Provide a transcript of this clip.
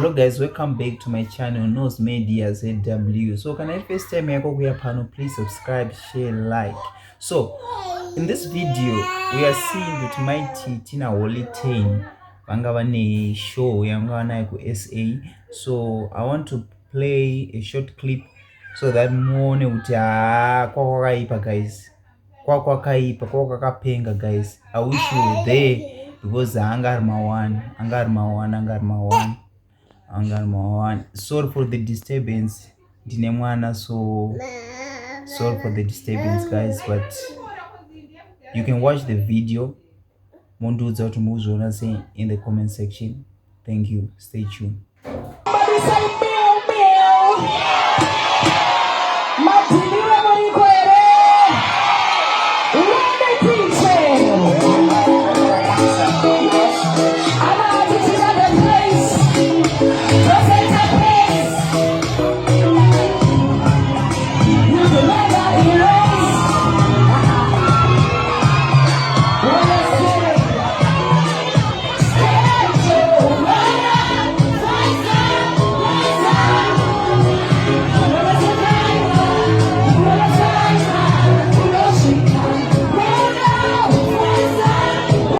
Hello guys, welcome back to my channel Nose Media ZW. So can I first time yako kuya pano, please subscribe, share, like. So in this video we are seeing that mighty naHoly 10 vanga vane show yanga nayo ku SA. So I want to play a short clip so that muone kuti kwakaipa guys, kwakaipa kwakapenga guys. I wish you were there because anga one. Sorry for the disturbance, ndine mwana, so sorry for the disturbance guys, but you can watch the video mondudza kuti muzviona sei in the comment section. Thank you, stay tuned.